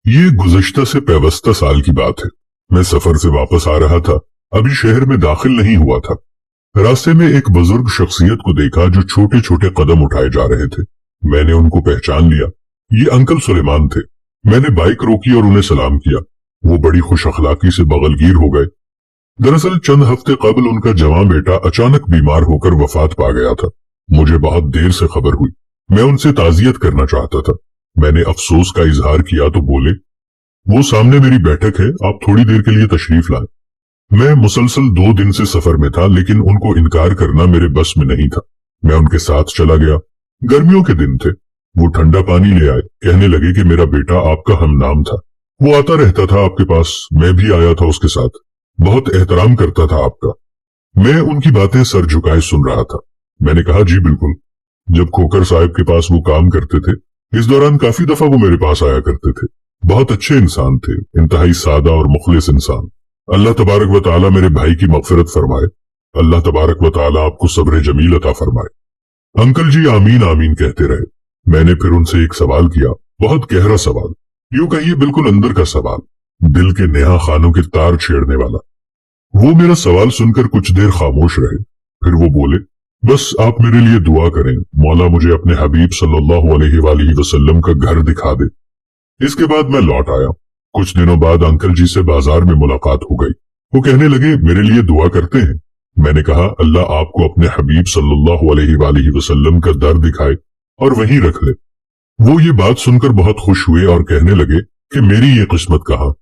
یہ गुज़श्ता से पैवस्ता साल की बात है। मैं सफर से वापस आ रहा था, अभी शहर में दाखिल नहीं हुआ था। रास्ते में एक बुजुर्ग शख्सियत को देखा जो छोटे छोटे कदम उठाए जा रहे थे। मैंने उनको पहचान लिया। ये अंकल सुलेमान थे। मैंने बाइक रोकी और उन्हें सलाम किया। वो बड़ी खुश अखलाकी से बगलगीर हो गए। दरअसल चंद हफ्ते कबल उनका जवान बेटा अचानक बीमार होकर वफात पा गया था। मुझे बहुत देर से खबर हुई। मैं उनसे ताजियत करना चाहता था। मैंने अफसोस का इजहार किया तो बोले, वो सामने मेरी बैठक है, आप थोड़ी देर के लिए तशरीफ लाएं। मैं मुसलसल 2 दिन से सफर में था, लेकिन उनको इनकार करना मेरे बस में नहीं था। मैं उनके साथ चला गया। गर्मियों के दिन थे। वो ठंडा पानी ले आए। कहने लगे कि मेरा बेटा आपका हमनाम था, वो आता रहता था आपके पास, मैं भी आया था उसके साथ, बहुत एहतराम करता था आपका। मैं उनकी बातें सर झुकाए सुन रहा था। मैंने कहा, जी बिल्कुल। जब खोकर साहब के पास वो काम करते थे, इस दौरान काफी दफा वो मेरे पास आया करते थे। बहुत अच्छे इंसान थे, इंतहाई सादा और मुखलिस इंसान। अल्लाह तबारक व तआला मेरे भाई की मगफिरत फरमाए। अल्लाह तबारक व तआला आपको सब्र जमील अता फरमाए। अंकल जी आमीन आमीन कहते रहे। मैंने फिर उनसे एक सवाल किया, बहुत गहरा सवाल, यूं कहिए बिल्कुल अंदर का सवाल, दिल के नेहा खानों के तार छेड़ने वाला। वो मेरा सवाल सुनकर कुछ देर खामोश रहे। फिर वो बोले, बस आप मेरे लिए दुआ करें, मौला मुझे अपने हबीब सल्लल्लाहु अलैहि वसल्लम का घर दिखा दे। इसके बाद मैं लौट आया। कुछ दिनों बाद अंकल जी से बाजार में मुलाकात हो गई। वो कहने लगे, मेरे लिए दुआ करते हैं। मैंने कहा, अल्लाह आपको अपने हबीब सल्लल्लाहु अलैहि वसल्लम का दर दिखाए और वहीं रख ले। वो ये बात सुनकर बहुत खुश हुए और कहने लगे कि मेरी ये किस्मत कहाँ,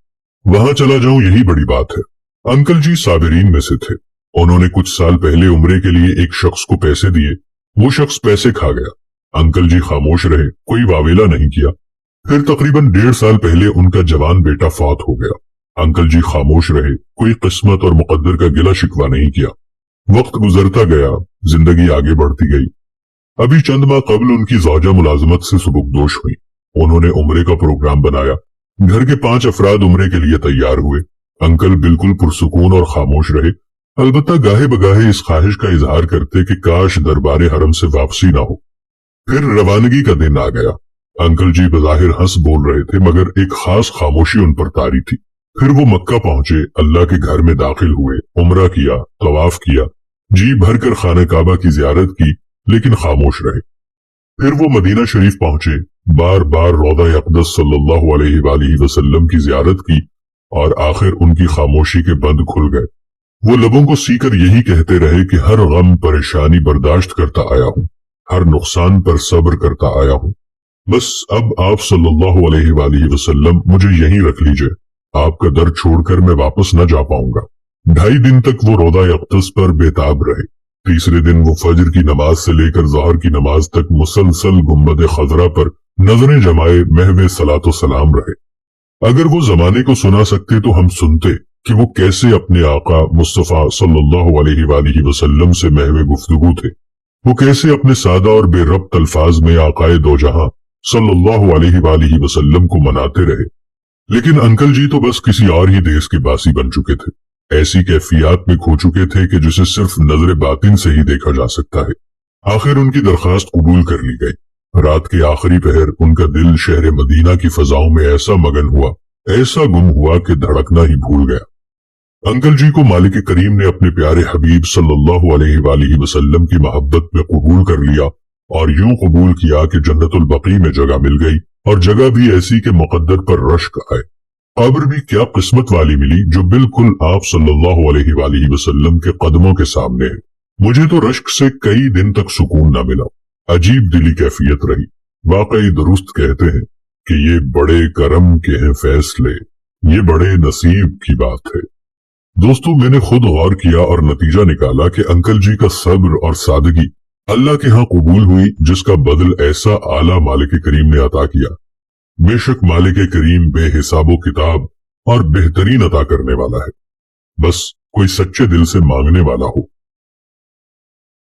वहां चला जाऊं यही बड़ी बात है। अंकल जी साबिरीन में से थे। उन्होंने कुछ साल पहले उम्रे के लिए एक शख्स को पैसे दिए। वो शख्स पैसे खा गया। अंकल जी खामोश रहे, कोई वावेला नहीं किया। फिर तकरीबन 1.5 साल पहले उनका जवान बेटा फौत हो गया। अंकल जी खामोश रहे, कोई किस्मत और मुकद्दर का गिला शिकवा नहीं किया। वक्त गुजरता गया, जिंदगी आगे बढ़ती गई। अभी चंद माह कबल उनकी ज़ौजा मुलाजमत से सुबुकदोश हुई। उन्होंने उम्रे का प्रोग्राम बनाया। घर के 5 अफराद उम्रे के लिए तैयार हुए। अंकल बिल्कुल पुरसुकून और खामोश रहे, अलबत्ता गाहे बगाहे इस ख्वाहिश का इजहार करते कि काश दरबारे हरम से वापसी ना हो। फिर रवानगी का दिन आ गया। अंकल जी बज़ाहिर हंस बोल रहे थे, मगर एक खास खामोशी उन पर तारी थी। फिर वो मक्का पहुंचे, अल्लाह के घर में दाखिल हुए, उम्रा किया, तवाफ किया, जी भर कर खाने काबा की जियारत की, लेकिन खामोश रहे। फिर वो मदीना शरीफ पहुंचे, बार बार रौदा अक़दस सल्लल्लाहु अलैहि वसल्लम की जियारत की, और आखिर उनकी खामोशी के बंद खुल गए। वो लबों को सीकर यही कहते रहे कि हर गम परेशानी बर्दाश्त करता आया हूँ, हर नुकसान पर सब्र करता आया हूँ। बस अब आप सल्लल्लाहु अलैहि वसल्लम मुझे यहीं रख लीजिए, आपका दर छोड़कर मैं वापस न जा पाऊंगा। 2.5 दिन तक वो रौदा अक़दस पर बेताब रहे। तीसरे दिन वो फजर की नमाज से लेकर ज़ोहर की नमाज तक मुसलसल गुम्बद खजरा पर नजरें जमाए महवे सलातो सलाम रहे। अगर वो जमाने को सुना सकते तो हम सुनते कि वो कैसे अपने आका मुस्तफा सल्लल्लाहु अलैहि वसल्लम से महवे गुफ्तगू थे। वो कैसे अपने सादा और बेरब्त अल्फाज में आकाए दो जहां सल्लल्लाहु अलैहि वसल्लम को मनाते रहे। लेकिन अंकल जी तो बस किसी और ही देश के बासी बन चुके थे। ऐसी कैफियत में खो चुके थे कि जिसे सिर्फ नजर बातिन से ही देखा जा सकता है। आखिर उनकी दरखास्त कबूल कर ली गई। रात के आखिरी पहर उनका दिल शहर मदीना की फजाओं में ऐसा मगन हुआ, ऐसा गुम हुआ कि धड़कना ही भूल गया। अंकल जी को मालिक करीम ने अपने प्यारे हबीब सल्लल्लाहु अलैहि वसल्लम की मोहब्बत में कबूल कर लिया, और यूं कबूल किया कि जन्नतुल बकी में जगह मिल गई, और जगह भी ऐसी कि मुकद्दर पर रश्क आए। कब्र भी क्या किस्मत वाली मिली जो बिल्कुल आप सल्लल्लाहु अलैहि वसल्लम के कदमों के सामने है। मुझे तो रश्क से कई दिन तक सुकून न मिला। अजीब दिली कैफियत रही। वाकई दुरुस्त कहते हैं कि ये बड़े करम के हैं फैसले, ये बड़े नसीब की बात है। दोस्तों, मैंने खुद गौर किया और नतीजा निकाला कि अंकल जी का सब्र और सादगी अल्लाह के यहाँ कबूल हुई, जिसका बदल ऐसा आला मालिक करीम ने अता किया। बेशक मालिक करीम बेहिसाबो किताब और बेहतरीन अता करने वाला है, बस कोई सच्चे दिल से मांगने वाला हो।